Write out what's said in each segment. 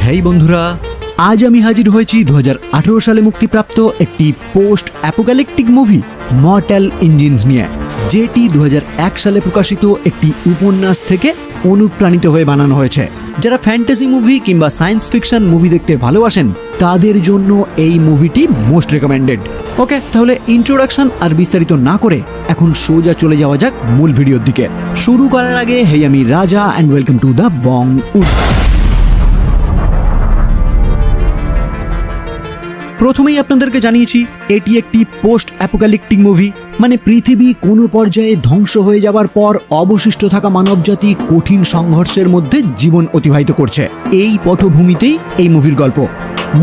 হেই বন্ধুরা, আজ আমি হাজির হয়েছি 2018 সালে মুক্তিপ্রাপ্ত একটি পোস্ট অ্যাপোক্যালিপটিক মুভি মর্টাল ইঞ্জিনস নিয়ে, যেটি 2001 সালে প্রকাশিত একটি উপন্যাস থেকে অনুপ্রাণিত হয়ে বানানো হয়েছে। যারা ফ্যান্টাসি মুভি কিংবা সায়েন্স ফিকশন মুভি দেখতে ভালোবাসেন তাদের জন্য এই মুভিটি মোস্ট রেকমেন্ডেড। ওকে, তাহলে ইন্ট্রোডাকশন আর বিস্তারিত না করে এখন সোজা চলে যাওয়া যাক মূল ভিডিওর দিকে। শুরু করার আগে হেই, আমি Raja and welcome to the Bong wood. প্রথমেই আপনাদেরকে জানিয়েছি এটি একটি পোস্ট অ্যাপোক্যালিপটিক মুভি, মানে পৃথিবী কোনো পর্যায়ে ধ্বংস হয়ে যাবার পর অবশিষ্ট থাকা মানবজাতি কঠিন সংঘর্ষের মধ্যে জীবন অতিবাহিত করছে। এই পটভূমিতেই এই মুভির গল্প।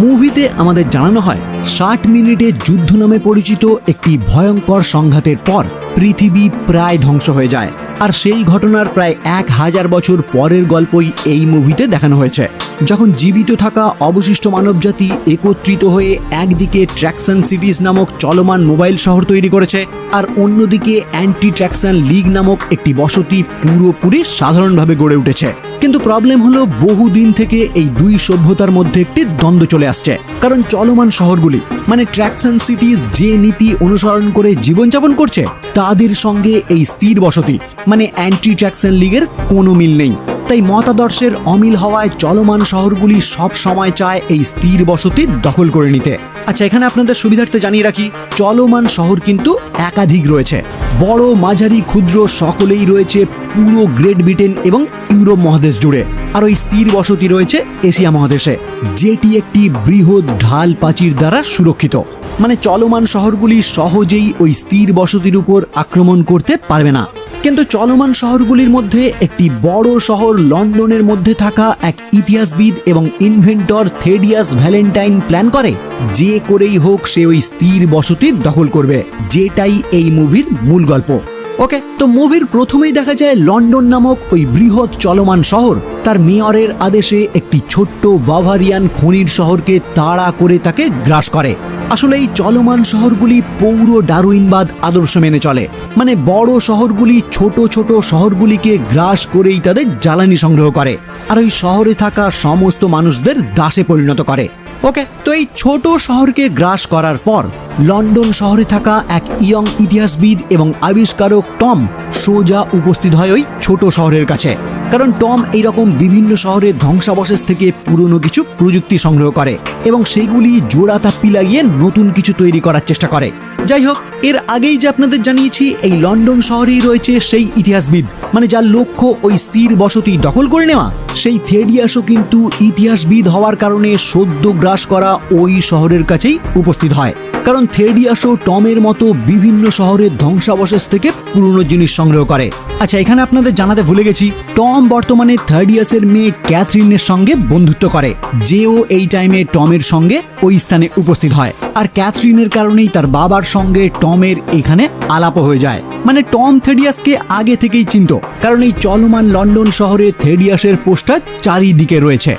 মুভিতে আমাদের জানানো হয় 60 মিনিটের যুদ্ধ নামে পরিচিত একটি ভয়ঙ্কর সংঘাতের পর পৃথিবী প্রায় ধ্বংস হয়ে যায়, আর সেই ঘটনার প্রায় 1000 বছর পরের গল্পই এই মুভিতে দেখানো হয়েছে। যখন জীবিত থাকা অবশিষ্ট মানবজাতি একত্রিত হয়ে একদিকে ট্র্যাকশন সিটিজ নামক চলমান মোবাইল শহর তৈরি করেছে, আর অন্যদিকে অ্যান্টি ট্র্যাকশন লিগ নামক একটি বসতি পুরোপুরি সাধারণভাবে গড়ে উঠেছে। কিন্তু প্রবলেম হলো বহুদিন থেকে এই দুই সভ্যতার মধ্যে একটি দ্বন্দ্ব চলে আসছে, কারণ চলমান শহরগুলি মানে ট্র্যাকশন সিটিজ যে নীতি অনুসরণ করে জীবনযাপন করছে তাদের সঙ্গে এই স্থির বসতি মানে অ্যান্টি ট্র্যাকশন লিগের কোনো মিল নেই। তাই মতাদর্শের অমিল হওয়ায় চলমান শহরগুলি সব সময় চায় এই স্থির বসতি দখল করে নিতে। আচ্ছা, এখানে আপনাদের সুবিধার্থে জানিয়ে রাখি, চলমান শহর কিন্তু একাধিক রয়েছে, বড় মাঝারি ক্ষুদ্র সকলেই রয়েছে পুরো গ্রেট ব্রিটেন এবং ইউরোপ মহাদেশ জুড়ে। আর ওই স্থির বসতি রয়েছে এশিয়া মহাদেশে, যেটি একটি বৃহৎ ঢাল প্রাচীর দ্বারা সুরক্ষিত। মানে চলমান শহরগুলি সহজেই ওই স্থির বসতির উপর আক্রমণ করতে পারবে না। কিন্তু চলমান শহরগুলির মধ্যে একটি বড় শহর লন্ডনের মধ্যে থাকা এক ইতিহাসবিদ এবং ইনভেন্টর থেডিয়াস ভ্যালেন্টাইন প্ল্যান করে যে করেই হোক সে ওই স্থির বসতি দখল করবে, যেটাই এই মুভির মূল গল্প। ওকে, তো মুভির প্রথমেই দেখা যায় লন্ডন নামক ওই বৃহৎ চলমান শহর তার মেয়রের আদেশে একটি ছোট্ট বাভারিয়ান খনির শহরকে তাড়া করে তাকে গ্রাস করে। আসলে এই চলমান শহরগুলি পৌর ডারউইনবাদ আদর্শ মেনে চলে, মানে বড় শহরগুলি ছোট ছোট শহরগুলিকে গ্রাস করেই তাদের জ্বালানি সংগ্রহ করে, আর ওই শহরে থাকা সমস্ত মানুষদের দাসে পরিণত করে। ওকে, তো এই ছোট শহরকে গ্রাস করার পর লন্ডন শহরে থাকা এক ইয়ং ইতিহাসবিদ এবং আবিষ্কারক টম সোজা উপস্থিত হয় ওই ছোট শহরের কাছে, কারণ টম এইরকম বিভিন্ন শহরের ধ্বংসাবশেষ থেকে পুরনো কিছু প্রযুক্তি সংগ্রহ করে এবং সেগুলি জোড়া তাপ্পি লাগিয়ে নতুন কিছু তৈরি করার চেষ্টা করে। যাই হোক, এর আগেই যে আপনাদের জানিয়েছি এই লন্ডন শহরেই রয়েছে সেই ইতিহাসবিদ, মানে যার লক্ষ্য ওই স্থির বসতি দখল করে নেওয়া। সেই থেডিয়াসও কিন্তু ইতিহাসবিদ হওয়ার কারণে সদ্য গ্রাস করা ওই শহরের কাছেই উপস্থিত হয়, কারণ থেডিয়াসও টমের মতো বিভিন্ন শহরের ধ্বংসাবশেষ থেকে পুরনো জিনিস সংগ্রহ করে। আচ্ছা, এখানে আপনাদের জানাতে ভুলে গেছি, টম বর্তমানে থেডিয়াসের মেয়ে ক্যাথরিনের সঙ্গে বন্ধুত্ব করে, যেও এই টাইমে টমের সঙ্গে ওই স্থানে উপস্থিত হয়। আর ক্যাথরিনের কারণেই তার বাবার সঙ্গে টমের এখানে আলাপ হয়ে যায়। মানে টম থেডিয়াসকে আগে থেকেই চিনত, কারণ এই চলমান লন্ডন শহরে থেডিয়াসের পোস্টার চারিদিকে রয়েছে,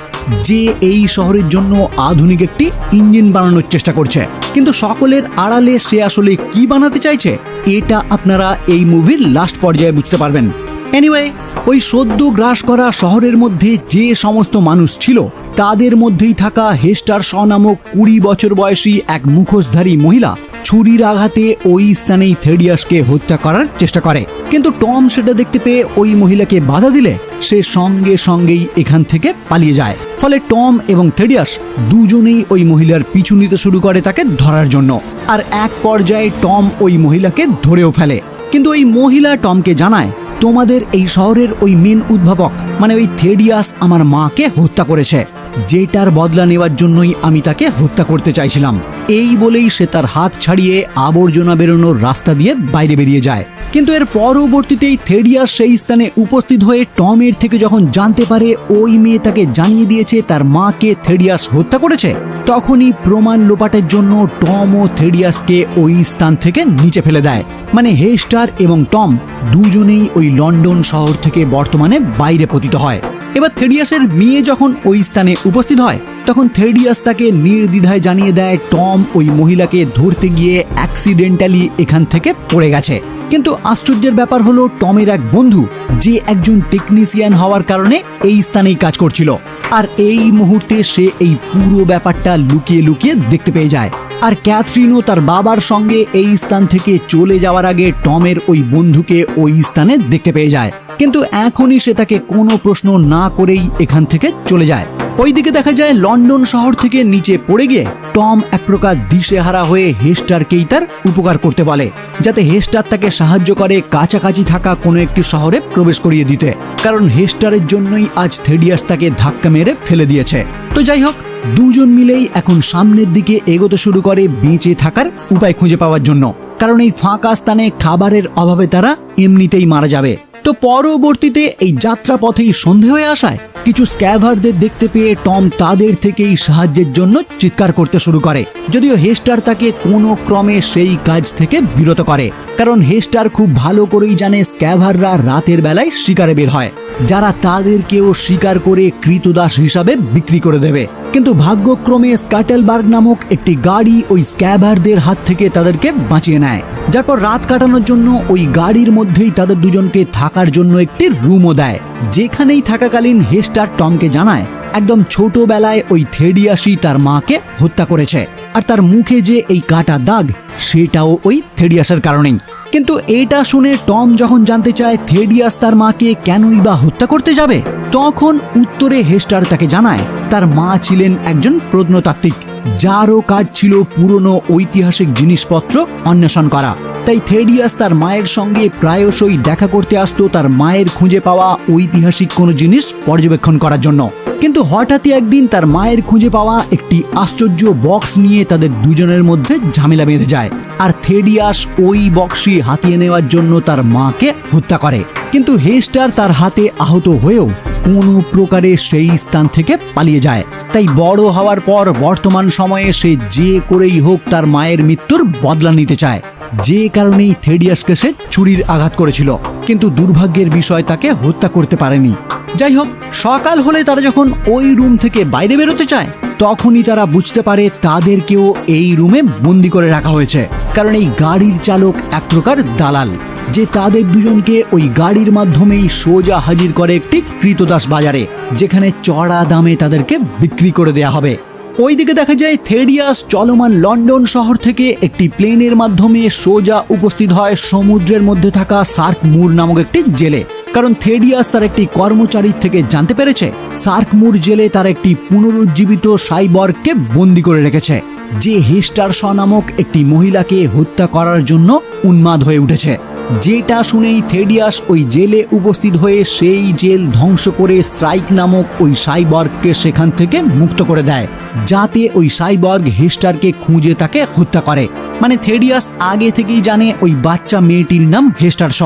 যে এই শহরের জন্য আধুনিক একটি ইঞ্জিন বানানোর চেষ্টা করছে। কিন্তু সকলের আড়ালে সে আসলে কি বানাতে চাইছে এটা আপনারা এই মুভির লাস্ট পর্যায়ে বুঝতে পারবেন। এনিওয়ে, ওই সদ্য গ্রাস করা শহরের মধ্যে যে সমস্ত মানুষ ছিল তাদের মধ্যেই থাকা হেস্টার শ নামক 20 বছর বয়সী এক মুখোশধারী মহিলা ছুরির আঘাতে ওই স্থানেই থেডিয়াসকে হত্যা করার চেষ্টা করে। কিন্তু টম সেটা দেখতে পেয়ে ওই মহিলাকে বাধা দিলে সে সঙ্গে সঙ্গেই এখান থেকে পালিয়ে যায়। ফলে টম এবং থেডিয়াস দুজনেই ওই মহিলার পিছু নিতে শুরু করে তাকে ধরার জন্য, আর এক পর্যায়ে টম ওই মহিলাকে ধরেও ফেলে। কিন্তু ওই মহিলা টমকে জানায়, তোমাদের এই শহরের ওই মেন উদ্ভাবক মানে ওই থেডিয়াস আমার মাকে হত্যা করেছে, যেটার বদলা নেওয়ার জন্যই আমি তাকে হত্যা করতে চাইছিলাম। এই বলেই সে তার হাত ছাড়িয়ে আবর্জনা বেরোনোর রাস্তা দিয়ে বাইরে বেরিয়ে যায়। কিন্তু এর পরবর্তীতেই থেডিয়াস সেই স্থানে উপস্থিত হয়ে টমের থেকে যখন জানতে পারে ওই মেয়ে তাকে জানিয়ে দিয়েছে তার মাকে থেডিয়াস হত্যা করেছে, তখনই প্রমাণ লোপাটের জন্য টম ও থেডিয়াসকে ওই স্থান থেকে নিচে ফেলে দেয়। মানে হেস্টার এবং টম দুজনেই ওই লন্ডন শহর থেকে বর্তমানে বাইরে পতিত হয়। এবার থেডিয়াসের মেয়ে যখন ওই স্থানে উপস্থিত হয় তখন থেডিয়াস তাকে নির্দ্বিধায় জানিয়ে দেয় টম ওই মহিলাকে ধরতে গিয়ে অ্যাক্সিডেন্টালি এখান থেকে পড়ে গেছে। কিন্তু আশ্চর্যের ব্যাপার হলো টমের এক বন্ধু যে একজন টেকনিশিয়ান হওয়ার কারণে এই স্থানেই কাজ করছিল, আর এই মুহূর্তে সে এই পুরো ব্যাপারটা লুকিয়ে লুকিয়ে দেখতে পেয়ে যায়। আর ক্যাথরিনও তার বাবার সঙ্গে এই স্থান থেকে চলে যাওয়ার আগে টমের ওই বন্ধুকে ওই স্থানে দেখতে পেয়ে যায়, কিন্তু এখনই সে তাকে কোনো প্রশ্ন না করেই এখান থেকে চলে যায়। ওইদিকে দেখা যায় লন্ডন শহর থেকে নিচে পড়ে গিয়ে টম এক প্রকার দিশেহারা হয়ে হেস্টারকেই তার উপকার করতে বলে, যাতে হেস্টার তাকে সাহায্য করে কাছাকাছি থাকা কোনো একটি শহরে প্রবেশ করিয়ে দিতে, কারণ হেস্টারের জন্যই আজ থেডিয়াস তাকে ধাক্কা মেরে ফেলে দিয়েছে। তো যাই হোক, দুজন মিলেই এখন সামনের দিকে এগোতে শুরু করে বেঁচে থাকার উপায় খুঁজে পাওয়ার জন্য, কারণ এই ফাঁকা স্থানে খাবারের অভাবে তারা এমনিতেই মারা যাবে। তো পরবর্তীতে এই যাত্রা পথেই সন্ধে হয়ে আসায় কিছু স্ক্যাভারদের দেখতে পেয়ে টম তাদের থেকেই সাহায্যের জন্য চিৎকার করতে শুরু করে, যদিও হেস্টার তাকে কোনো ক্রমে সেই কাজ থেকে বিরত করে, কারণ হেস্টার খুব ভালো করেই জানে স্ক্যাভাররা রাতের বেলায় শিকারে বের হয়, যারা তাদেরকেও শিকার করে কৃতদাস হিসাবে বিক্রি করে দেবে। কিন্তু ভাগ্যক্রমে স্কাটেলবার্গ নামক একটি গাড়ি ওই স্ক্যাভারদের হাত থেকে তাদেরকে বাঁচিয়ে নেয়, যার পর রাত কাটানোর জন্য ওই গাড়ির মধ্যেই তাদের দুজনকে থাকার জন্য একটি রুমও দেয়, যেখানেই থাকাকালীন হেস্টার টমকে জানায় একদম ছোটবেলায় ওই থেডিয়াসই তার মাকে হত্যা করেছে, আর তার মুখে যে এই কাটা দাগ সেটাও ওই থেডিয়াসের কারণেই। কিন্তু এটা শুনে টম যখন জানতে চায় থেডিয়াস তার মাকে কেনই বা হত্যা করতে যাবে, তখন উত্তরে হেস্টার তাকে জানায় তার মা ছিলেন একজন প্রত্নতাত্ত্বিক, যারও কাজ ছিল পুরনো ঐতিহাসিক জিনিসপত্র অন্বেষণ করা। তাই থেডিয়াস তার মায়ের সঙ্গে প্রায়শই দেখা করতে আসতো তার মায়ের খুঁজে পাওয়া ঐতিহাসিক কোনো জিনিস পর্যবেক্ষণ করার জন্য। কিন্তু হঠাৎই একদিন তার মায়ের খুঁজে পাওয়া একটি আশ্চর্য বক্স নিয়ে তাদের দুজনের মধ্যে ঝামেলা বেঁধে যায়, আর থেডিয়াস ওই বক্সই হাতিয়ে নেওয়ার জন্য তার মাকে হত্যা করে। কিন্তু হেস্টার তার হাতে আহত হয়েও কোনো প্রকারে সেই স্থান থেকে পালিয়ে যায়। তাই বড় হওয়ার পর বর্তমান সময়ে সে যে করেই হোক তার মায়ের মৃত্যুর বদলা নিতে চায়, যে কারণেই থেডিয়াসকে সে ছুরির আঘাত করেছিল, কিন্তু দুর্ভাগ্যের বিষয় তাকে হত্যা করতে পারেনি। যাই হোক, সকাল হলে তারা যখন ওই রুম থেকে বাইরে বেরোতে চায়, তখনই তারা বুঝতে পারে তাদেরকেও এই রুমে বন্দি করে রাখা হয়েছে, কারণ এই গাড়ির চালক এক প্রকার দালাল, যে তাদের দুজনকে ওই গাড়ির মাধ্যমেই সোজা হাজির করে একটি কৃতদাস বাজারে, যেখানে চড়া দামে তাদেরকে বিক্রি করে দেয়া হবে। ওইদিকে দেখা যায় থেডিয়াস চলমান লন্ডন শহর থেকে একটি প্লেনের মাধ্যমে সোজা উপস্থিত হয় সমুদ্রের মধ্যে থাকা সার্ক মুর নামক একটি জেলে, কারণ থেডিয়াস তার একটি কর্মচারীর থেকে জানতে পেরেছে সার্ক মুর জেলে তার একটি পুনরুজ্জীবিত সাইবর্গকে বন্দি করে রেখেছে, যে হেস্টার শ নামক একটি মহিলাকে হত্যা করার জন্য উন্মাদ হয়ে উঠেছে। যেটা শুনেই থেডিয়াস ওই জেলে উপস্থিত হয়ে সেই জেল ধ্বংস করে স্ট্রাইক নামক ওই সাইবর্গকে সেখান থেকে মুক্ত করে দেয়, যাতে ওই সাইবর্গ হেস্টারকে খুঁজে তাকে হত্যা করে। মানে থেডিয়াস আগে থেকেই জানে ওই বাচ্চা মেয়েটির নাম হেস্টার শ,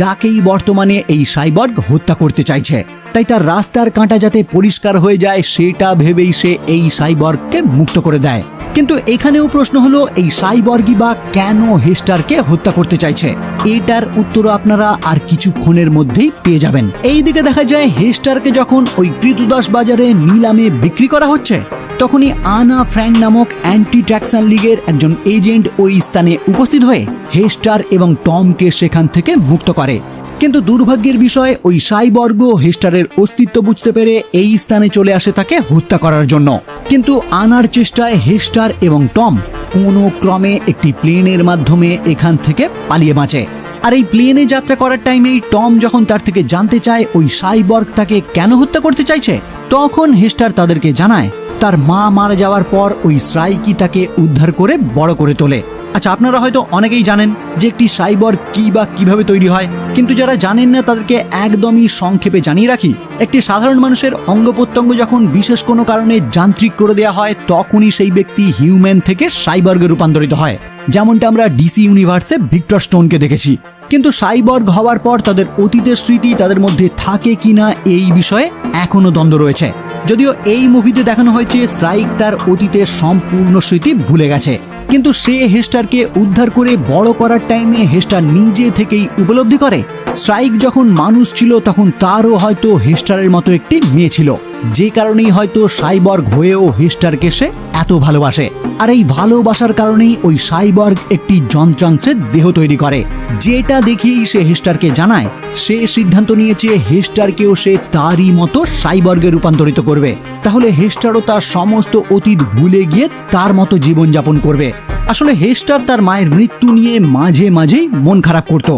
যাকেই বর্তমানে এই সাইবর্গ হত্যা করতে চাইছে। তাই তার রাস্তার কাঁটা যাতে পরিষ্কার হয়ে যায় সেটা ভেবেই সে এই সাইবর্গকে মুক্ত করে দেয়। কিন্তু এখানেও প্রশ্ন হলো, এই সাইবর্গই বা কেন হেস্টারকে হত্যা করতে চাইছে? এটার উত্তর আপনারা আর কিছুক্ষণের মধ্যেই পেয়ে যাবেন। এইদিকে দেখা যায় হেস্টারকে যখন ওই কৃতদাস বাজারে নিলামে বিক্রি করা হচ্ছে, তখনই আনা ফ্র্যাঙ্ক নামক অ্যান্টি ট্র্যাকশন লিগের একজন এজেন্ট ওই স্থানে উপস্থিত হয়ে হেস্টার এবং টমকে সেখান থেকে মুক্ত করে। কিন্তু দুর্ভাগ্যের বিষয়, ওই সাইবর্গ হেস্টারের অস্তিত্ব বুঝতে পেরে এই স্থানে চলে আসে তাকে হত্যা করার জন্য। কিন্তু আনার চেষ্টায় হেস্টার এবং টম কোনো ক্রমে একটি প্লেনের মাধ্যমে এখান থেকে পালিয়ে বাঁচে। আর এই প্লেনে যাত্রা করার টাইমেই টম যখন তার থেকে জানতে চায় ওই সাইবর্গ তাকে কেন হত্যা করতে চাইছে, তখন হেস্টার তাদেরকে জানায় তার মা মারা যাওয়ার পর ওই স্ট্রাইকই তাকে উদ্ধার করে বড় করে তোলে। আচ্ছা, আপনারা হয়তো অনেকেই জানেন যে একটি সাইবর্গ কি বা কিভাবে তৈরি হয়, কিন্তু যারা জানেন না তাদেরকে একদমই সংক্ষেপে জানিয়ে রাখি। একটি সাধারণ মানুষের অঙ্গ প্রত্যঙ্গ যখন বিশেষ কোনো কারণে যান্ত্রিক করে দেওয়া হয়, তখনই সেই ব্যক্তি হিউম্যান থেকে সাইবর্গে রূপান্তরিত হয়, যেমনটা আমরা ডিসি ইউনিভার্সে ভিক্টর স্টোনকে দেখেছি। কিন্তু সাইবর্গ হওয়ার পর তাদের অতীতের স্মৃতি তাদের মধ্যে থাকে কিনা এই বিষয়ে এখনো দ্বন্দ্ব রয়েছে। যদিও এই মুভিতে দেখানো হয়েছে স্ট্রাইক তার অতীতের সম্পূর্ণ স্মৃতি ভুলে গেছে, কিন্তু সে হেস্টারকে উদ্ধার করে বড় করার টাইমে হেস্টার নিজে থেকেই উপলব্ধি করে স্ট্রাইক যখন মানুষ ছিল তখন তারও হয়তো হেস্টারের মতো একটি মেয়ে ছিল, যে কারণেই হয়তো সাইবর্গ হয়েও হেস্টারকে সে এত ভালোবাসে। আর এই ভালোবাসার কারণেই ওই সাইবর্গ একটি যন্ত্রাংশের দেহ তৈরি করে, যেটা দেখিয়েই সে হেস্টারকে জানায় সে সিদ্ধান্ত নিয়েছে হেস্টারকেও সে তারই মতো সাইবর্গে রূপান্তরিত করবে। তাহলে হেস্টারও তার সমস্ত অতীত ভুলে গিয়ে তার মতো জীবনযাপন করবে। আসলে হেস্টার তার মায়ের মৃত্যু নিয়ে মাঝে মাঝেই মন খারাপ করত,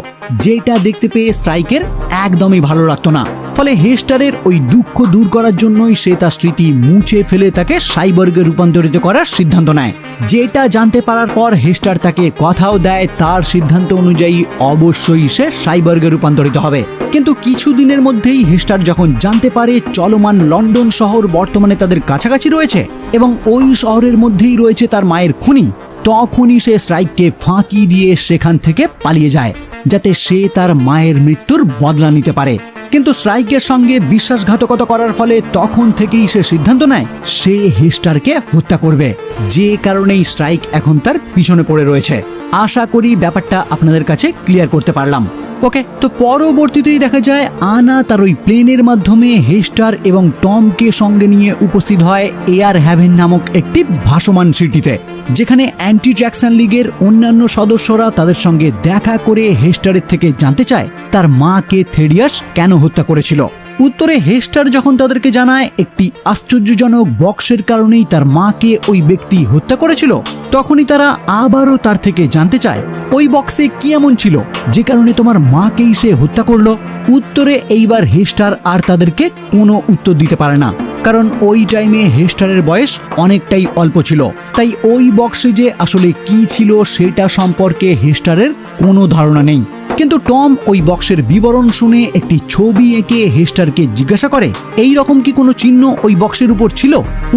যেটা দেখতে পেয়ে স্ট্রাইকের একদমই ভালো লাগতো না। ফলে হেস্টারের ওই দুঃখ দূর করার জন্যই সে তার স্মৃতি মুছে ফেলে তাকে সাইবর্গে রূপান্তরিত করার সিদ্ধান্ত নেয়। যেটা জানতে পারার পর হেস্টার তাকে কথাও দেয় তার সিদ্ধান্ত অনুযায়ী অবশ্যই সে সাইবর্গে রূপান্তরিত হবে। কিন্তু কিছুদিনের মধ্যেই হেস্টার যখন জানতে পারে চলমান লন্ডন শহর বর্তমানে তাদের কাছাকাছি রয়েছে এবং ওই শহরের মধ্যেই রয়েছে তার মায়ের খুনি, তখনই সে স্ট্রাইককে ফাঁকি দিয়ে সেখান থেকে পালিয়ে যায়, যাতে সে তার মায়ের মৃত্যুর বদলা নিতে পারে। কিন্তু স্ট্রাইকের সঙ্গে বিশ্বাসঘাতকতা করার ফলে তখন থেকেই সে সিদ্ধান্ত নেয় সে হেস্টারকে হত্যা করবে, যে কারণেই স্ট্রাইক এখন তার পিছনে পড়ে রয়েছে। আশা করি ব্যাপারটা আপনাদের কাছে ক্লিয়ার করতে পারলাম। ওকে, তো পরবর্তীতেই দেখা যায় আনা তার ওই প্লেনের মাধ্যমে হেস্টার এবং টমকে সঙ্গে নিয়ে উপস্থিত হয় এয়ার হ্যাভেন নামক একটি ভাসমান সিটিতে, যেখানে অ্যান্টি ট্র্যাকশন লিগের অন্যান্য সদস্যরা তাদের সঙ্গে দেখা করে হেস্টারের থেকে জানতে চায় তার মাকে থেডিয়াস কেন হত্যা করেছিল। উত্তরে হেস্টার যখন তাদেরকে জানায় একটি আশ্চর্যজনক বক্সের কারণেই তার মাকে ওই ব্যক্তি হত্যা করেছিল, তখনই তারা আবারও তার থেকে জানতে চায় ওই বক্সে কি এমন ছিল যে কারণে তোমার মাকেই সে হত্যা করলো। উত্তরে এইবার হেস্টার আর তাদেরকে কোনো উত্তর দিতে পারে না, কারণ ওই টাইমে হেস্টারের বয়স অনেকটাই অল্প ছিল। তাই ওই বক্সে যে আসলে কি ছিল সেটা সম্পর্কে হেস্টারের কোনো ধারণা নেই। কিন্তু টম ওই বক্সের বিবরণ শুনে একটি ছবি এঁকে হেস্টারকে জিজ্ঞাসা করে এই রকম কি কোনো চিহ্ন ওই বক্সের উপর ছিল।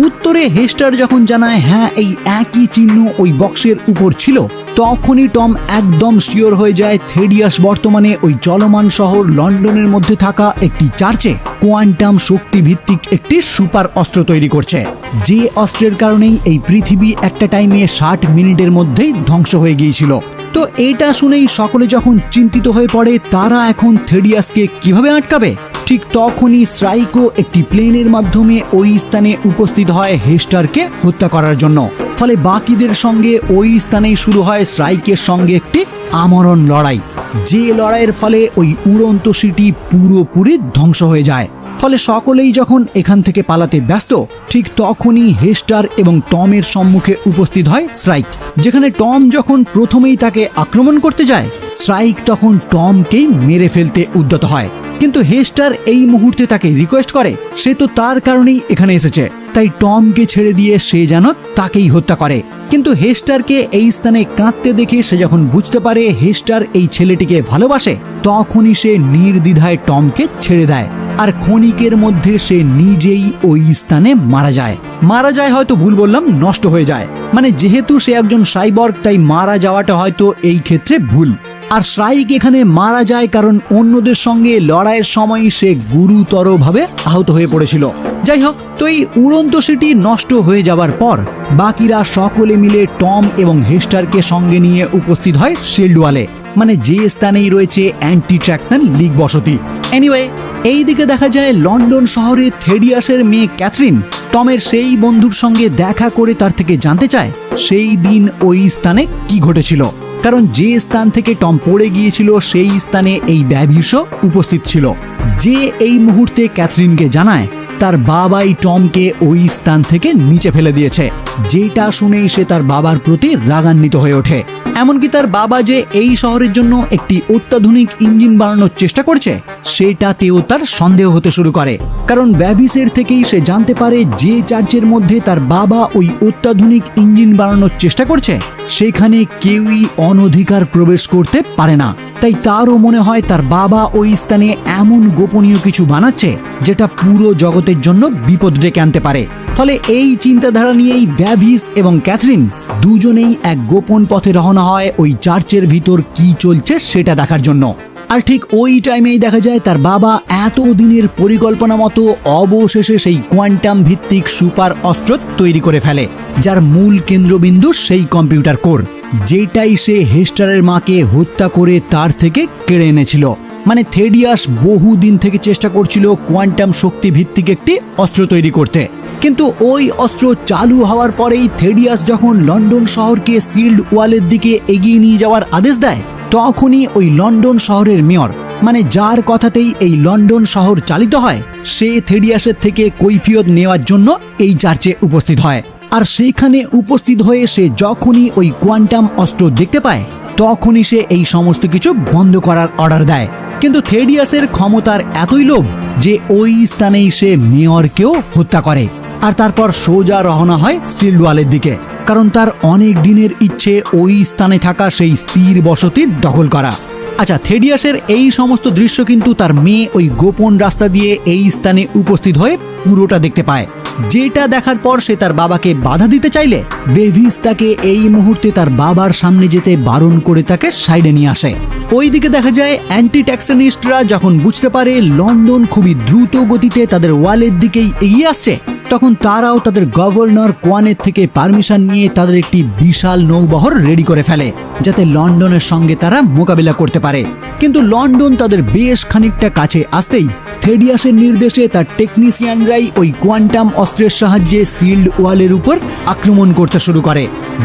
উত্তরে হেস্টার যখন জানায় হ্যাঁ এই একই চিহ্ন ওই বক্সের উপর ছিল, তখনই টম একদম শিওর হয়ে যায় থেডিয়াস বর্তমানে ওই চলমান শহর লন্ডনের মধ্যে থাকা একটি চার্চে কোয়ান্টাম শক্তি ভিত্তিক একটি সুপার অস্ত্র তৈরি করছে, যে অস্ত্রের কারণেই এই পৃথিবী একটা টাইমে 60 মিনিটের মধ্যেই ধ্বংস হয়ে গিয়েছিল। তো এটা শুনেই সকলে যখন চিন্তিত হয়ে পড়ে তারা এখন থেডিয়াসকে কিভাবে আটকাবে, ঠিক তখনই স্ট্রাইকও একটি প্লেনের মাধ্যমে ওই স্থানে উপস্থিত হয় হেস্টারকে হত্যা করার জন্য। ফলে বাকিদের সঙ্গে ওই স্থানেই শুরু হয় স্ট্রাইকের সঙ্গে একটি আমরণ লড়াই, যে লড়াইয়ের ফলে ওই উড়ন্ত সিটি পুরোপুরি ধ্বংস হয়ে যায়। ফলে সকলেই যখন এখান থেকে পালাতে ব্যস্ত, ঠিক তখনই হেস্টার এবং টমের সম্মুখে উপস্থিত হয় স্ট্রাইক, যেখানে টম যখন প্রথমেই তাকে আক্রমণ করতে যায়, স্ট্রাইক তখন টমকেই মেরে ফেলতে উদ্যত হয়। কিন্তু হেস্টার এই মুহূর্তে তাকে রিকোয়েস্ট করে সে তো তার কারণেই এখানে এসেছে, তাই টমকে ছেড়ে দিয়ে সে যেন তাকেই হত্যা করে। কিন্তু হেস্টারকে এই স্থানে কাঁদতে দেখে সে যখন বুঝতে পারে হেস্টার এই ছেলেটিকে ভালোবাসে, তখনই সে নির্দ্বিধায় টমকে ছেড়ে দেয়। আর ক্ষণিকের মধ্যে সে নিজেই ওই স্থানে মারা যায় হয়তো ভুল বললাম, নষ্ট হয়ে যায়। মানে যেহেতু সে একজন সাইবর্গ তাই মারা যাওয়াটা হয়তো এই ক্ষেত্রে ভুল। আর স্ট্রাইক এখানে মারা যায় কারণ অন্যদের সঙ্গে লড়াইয়ের সময় সে গুরুতরভাবে আহত হয়ে পড়েছিল। যাই হোক, তো এই উড়ন্ত সিটি নষ্ট হয়ে যাবার পর বাকিরা সকলে মিলে টম এবং হেস্টারকে সঙ্গে নিয়ে উপস্থিত হয় শিল্ডওয়ালে, মানে যে স্থানেই রয়েছে অ্যান্টি ট্র্যাকশন লিগ বসতি। এনিওয়ে, এইদিকে দেখা যায় লন্ডন শহরে থেডিয়াসের মেয়ে ক্যাথরিন টমের সেই বন্ধুর সঙ্গে দেখা করে তার থেকে জানতে চায় সেই দিন ওই স্থানে কি ঘটেছিল, কারণ যে স্থান থেকে টম পড়ে গিয়েছিল সেই স্থানে এই ব্যাভিসও উপস্থিত ছিল, যে এই মুহূর্তে ক্যাথরিনকে জানায় তার বাবাই টমকে ওই স্থান থেকে নিচে ফেলে দিয়েছে। যেটা শুনেই সে তার বাবার প্রতি রাগান্বিত হয়ে ওঠে। এমনকি তার বাবা যে এই শহরের জন্য একটি অত্যাধুনিক ইঞ্জিন বানানোর চেষ্টা করছে সেটাতেও তার সন্দেহ হতে শুরু করে, কারণ ব্যাভিসের থেকেই সে জানতে পারে যে চার্চের মধ্যে তার বাবা ওই অত্যাধুনিক ইঞ্জিন বানানোর চেষ্টা করছে সেখানে কেউই অনধিকার প্রবেশ করতে পারে না। তাই তারও মনে হয় তার বাবা ওই স্থানে এমন গোপনীয় কিছু বানাচ্ছে যেটা পুরো জগতের জন্য বিপদ ডেকে আনতে পারে। ফলে এই চিন্তাধারা নিয়েই ব্যাভিস এবং ক্যাথরিন দুজনেই এক গোপন পথে রওনা হয় ওই চার্চের ভিতর কি চলছে সেটা দেখার জন্য। আর ঠিক ওই টাইমেই দেখা যায় তার বাবা এতদিনের পরিকল্পনা মতো অবশেষে সেই কোয়ান্টাম ভিত্তিক সুপার অস্ত্র তৈরি করে ফেলে, যার মূল কেন্দ্রবিন্দু সেই কম্পিউটার কোর, যেটাই সে হেস্টারের মাকে হত্যা করে তার থেকে কেড়ে এনেছিল। মানে থেডিয়াস বহুদিন থেকে চেষ্টা করছিল কোয়ান্টাম শক্তি ভিত্তিক একটি অস্ত্র তৈরি করতে, কিন্তু ওই অস্ত্র চালু হওয়ার পরেই থেডিয়াস যখন লন্ডন শহরকে সিল্ড ওয়ালের দিকে এগিয়ে নিয়ে যাওয়ার আদেশ দেয়, তখনই ওই লন্ডন শহরের মেয়র, মানে যার কথাতেই এই লন্ডন শহর চালিত হয়, সে থেডিয়াসের থেকে কৈফিয়ত নেওয়ার জন্য এই চার্চে উপস্থিত হয়। আর সেইখানে উপস্থিত হয়ে সে যখনই ওই কোয়ান্টাম অস্ত্র দেখতে পায়, তখনই সে এই সমস্ত কিছু বন্ধ করার অর্ডার দেয়। কিন্তু থেডিয়াসের ক্ষমতার এতই লোভ যে ওই স্থানেই সে মেয়রকেও হত্যা করে, আর তারপর সোজা রওনা হয় সিল্ড ওয়ালের দিকে, কারণ তার অনেক দিনের ইচ্ছে ওই স্থানে থাকা সেই স্থির বসতি দখল করা। আচ্ছা, থেডিয়াসের এই সমস্ত দৃশ্য কিন্তু তার মেয়ে ওই গোপন রাস্তা দিয়ে এই স্থানে উপস্থিত হয়ে পুরোটা দেখতে পায়, যেটা দেখার পর সে তার বাবাকে বাধা দিতে চাইলে বেভিস তাকে এই মুহূর্তে তার বাবার সামনে যেতে বারণ করে তাকে সাইডে নিয়ে আসে। ওইদিকে দেখা যায় অ্যান্টি ট্যাক্সনিস্টরা যখন বুঝতে পারে লন্ডন খুবই দ্রুত গতিতে তাদের ওয়ালের দিকেই এগিয়ে আসছে, তখন তারাও তাদের গভর্নর কোয়ানের থেকে পারমিশন নিয়ে তাদের একটি বিশাল নৌবহর রেডি করে ফেলে, যাতে লন্ডনের সঙ্গে তারা মোকাবিলা করতে পারে। কিন্তু লন্ডন তাদের বেশ খানিকটা কাছে আসতেই থেডিয়াসের নির্দেশে তার টেকনিশিয়ানরাই ওই কোয়ান্টাম অস্ত্রের সাহায্যে সিল্ড ওয়ালের উপর আক্রমণ করতে শুরু করে,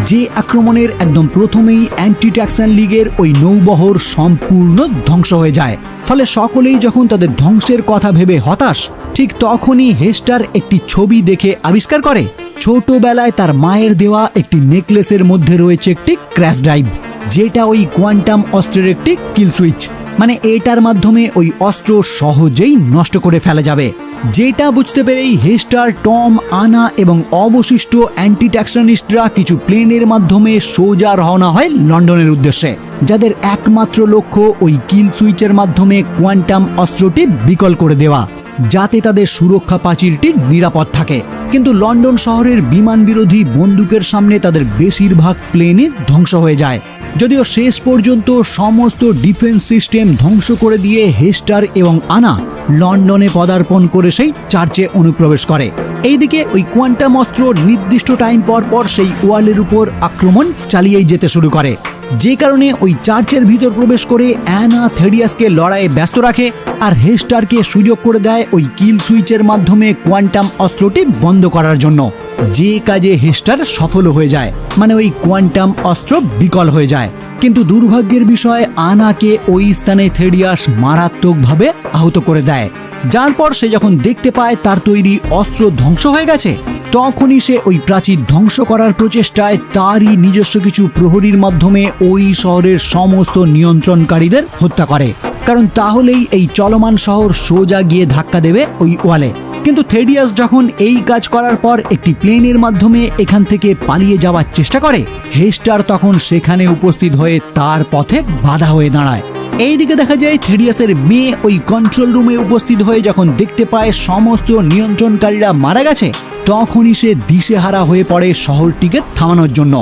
যে আক্রমণের একদম প্রথমেই অ্যান্টি ট্যাক্সান লীগের ওই নৌবহর সম্পূর্ণ ধ্বংস হয়ে যায়। ফলে সকলেই যখন তাদের ধ্বংসের কথা ভেবে হতাশ, ঠিক তখনই হেস্টার একটি ছবি দেখে আবিষ্কার করে ছোটবেলায় তার মায়ের দেওয়া একটি নেকলেসের মধ্যে রয়েছে একটি ক্র্যাশ ড্রাইভ, যেটা ওই কোয়ান্টাম অস্ত্রের একটি কিল সুইচ। মানে এটার মাধ্যমে ওই অস্ত্র সহজেই নষ্ট করে ফেলা যাবে। যেটা বুঝতে পেরেই হেস্টার, টম, আনা এবং অবশিষ্ট অ্যান্টি ট্যাক্সনিস্টরা কিছু প্লেনের মাধ্যমে সোজা রওনা হয় লন্ডনের উদ্দেশ্যে, যাদের একমাত্র লক্ষ্য ওই কিল সুইচের মাধ্যমে কোয়ান্টাম অস্ত্রটি বিকল করে দেওয়া, যাতে তাদের সুরক্ষা প্রাচীরটি নিরাপদ থাকে। কিন্তু লন্ডন শহরের বিমান বিরোধী বন্দুকের সামনে তাদের বেশিরভাগ প্লেনই ধ্বংস হয়ে যায়। যদিও শেষ পর্যন্ত সমস্ত ডিফেন্স সিস্টেম ধ্বংস করে দিয়ে হেস্টার এবং আনা লন্ডনে পদার্পণ করে সেই চার্চে অনুপ্রবেশ করে। এইদিকে ওই কোয়ান্টাম অস্ত্র নির্দিষ্ট টাইম পর পর সেই ওয়ালের উপর আক্রমণ চালিয়েই যেতে শুরু করে, যে কারণে ওই চার্চের ভিতর প্রবেশ করে অ্যানা থেডিয়াসকে লড়াইয়ে ব্যস্ত রাখে, আর হেস্টারকে সুযোগ করে দেয় ওই কিল সুইচের মাধ্যমে কোয়ান্টাম অস্ত্রটি বন্ধ করার জন্য, যে কাজে হেস্টার সফল হয়ে যায়, মানে ওই কোয়ান্টাম অস্ত্র বিকল হয়ে যায়। কিন্তু দুর্ভাগ্যের বিষয়, আনাকে ওই স্থানে থেডিয়াস মারাত্মকভাবে আহত করে দেয়, যার পর সে যখন দেখতে পায় তার তৈরি অস্ত্র ধ্বংস হয়ে গেছে, তখনই সে ওই প্রাচীর ধ্বংস করার প্রচেষ্টায় তারই নিজস্ব কিছু প্রহরীর মাধ্যমে ওই শহরের সমস্ত নিয়ন্ত্রণকারীদের হত্যা করে, কারণ তাহলেই এই চলমান শহর সোজা গিয়ে ধাক্কা দেবে ওই ওয়ালে। কিন্তু থেডিয়াস যখন এই কাজ করার পর একটি প্লেনের মাধ্যমে এখান থেকে পালিয়ে যাওয়ার চেষ্টা করে, হেস্টার তখন সেখানে উপস্থিত হয়ে তার পথে বাধা হয়ে দাঁড়ায়। এইদিকে দেখা যায় থেডিয়াসের মেয়ে ওই কন্ট্রোল রুমে উপস্থিত হয়ে যখন দেখতে পায় সমস্ত নিয়ন্ত্রণকারীরা মারা গেছে, তখনই সে দিশেহারা হয়ে পড়ে শহরটিকে থামানোর জন্য,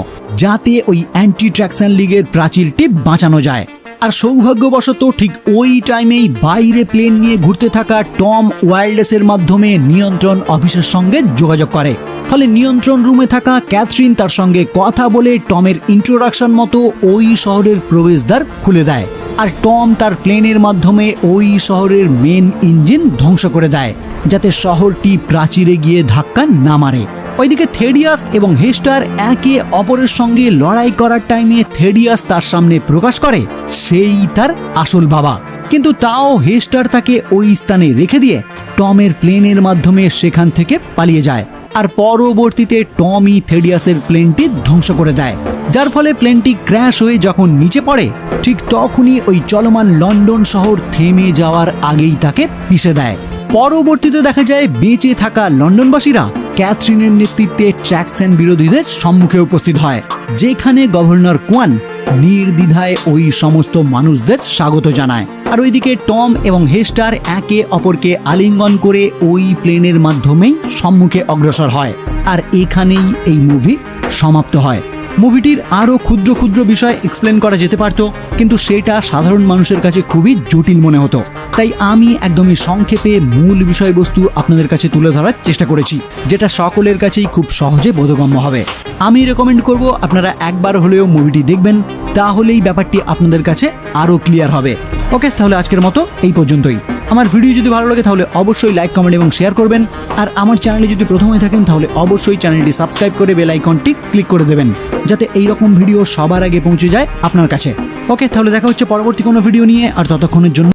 যাতে ওই অ্যান্টি ট্র্যাকশন লীগের প্রাচীরটি বাঁচানো যায়। আর সৌভাগ্যবশত ঠিক ওই টাইমেই বাইরে প্লেন নিয়ে ঘুরতে থাকা টম ওয়াইল্ডেসের মাধ্যমে নিয়ন্ত্রণ অফিসের সঙ্গে যোগাযোগ করে। ফলে নিয়ন্ত্রণ রুমে থাকা ক্যাথরিন তার সঙ্গে কথা বলে টমের ইন্ট্রোডাকশন মতো ওই শহরের প্রবেশদ্বার খুলে দেয়, আর টম তার প্লেনের মাধ্যমে ওই শহরের মেন ইঞ্জিন ধ্বংস করে দেয়, যাতে শহরটি প্রাচীরে গিয়ে ধাক্কা না মারে। ওইদিকে থেডিয়াস এবং হেস্টার একে অপরের সঙ্গে লড়াই করার টাইমে থেডিয়াস তার সামনে প্রকাশ করে সেই তার আসল বাবা, কিন্তু তাও হেস্টার তাকে ওই স্থানে রেখে দিয়ে টমের প্লেনের মাধ্যমে সেখান থেকে পালিয়ে যায়, আর পরবর্তীতে টমই থেডিয়াসের প্লেনটি ধ্বংস করে দেয়, যার ফলে প্লেনটি ক্র্যাশ হয়ে যখন নিচে পড়ে, ঠিক তখনই ওই চলমান লন্ডন শহর থেমে যাওয়ার আগেই তাকে পিষে দেয়। পরবর্তীতে দেখা যায় বেঁচে থাকা লন্ডনবাসীরা ক্যাথরিনের নেতৃত্বে ট্র্যাকশন বিরোধীদের সম্মুখে উপস্থিত হয়, যেখানে গভর্নর কোয়ান নির্দ্বিধায় ওই সমস্ত মানুষদের স্বাগত জানায়। আর ওইদিকে টম এবং হেস্টার একে অপরকে আলিঙ্গন করে ওই প্লেনের মাধ্যমেই সম্মুখে অগ্রসর হয়, আর এখানেই এই মুভি সমাপ্ত হয়। মুভিটির আরও ক্ষুদ্র ক্ষুদ্র বিষয় এক্সপ্লেন করা যেতে পারত, কিন্তু সেটা সাধারণ মানুষের কাছে খুবই জটিল মনে হতো। তাই আমি একদমই সংক্ষেপে মূল বিষয়বস্তু আপনাদের কাছে তুলে ধরার চেষ্টা করেছি, যেটা সকলের কাছেই খুব সহজে বোধগম্য হবে। আমি রেকমেন্ড করব আপনারা একবার হলেও মুভিটি দেখবেন, তাহলেই ব্যাপারটি আপনাদের কাছে আরও ক্লিয়ার হবে। ওকে, তাহলে আজকের মতো এই পর্যন্তই। আমার ভিডিও যদি ভালো লাগে তাহলে অবশ্যই লাইক, কমেন্ট এবং শেয়ার করবেন। আর আমার চ্যানেলে যদি প্রথম হয়ে থাকেন তাহলে অবশ্যই চ্যানেলটি সাবস্ক্রাইব করে বেল আইকনটি ক্লিক করে দেবেন, যাতে এই রকম ভিডিও সবার আগে পৌঁছে যায় আপনার কাছে। ওকে, তাহলে দেখা হচ্ছে পরবর্তী কোনো ভিডিও নিয়ে, আর ততক্ষণের জন্য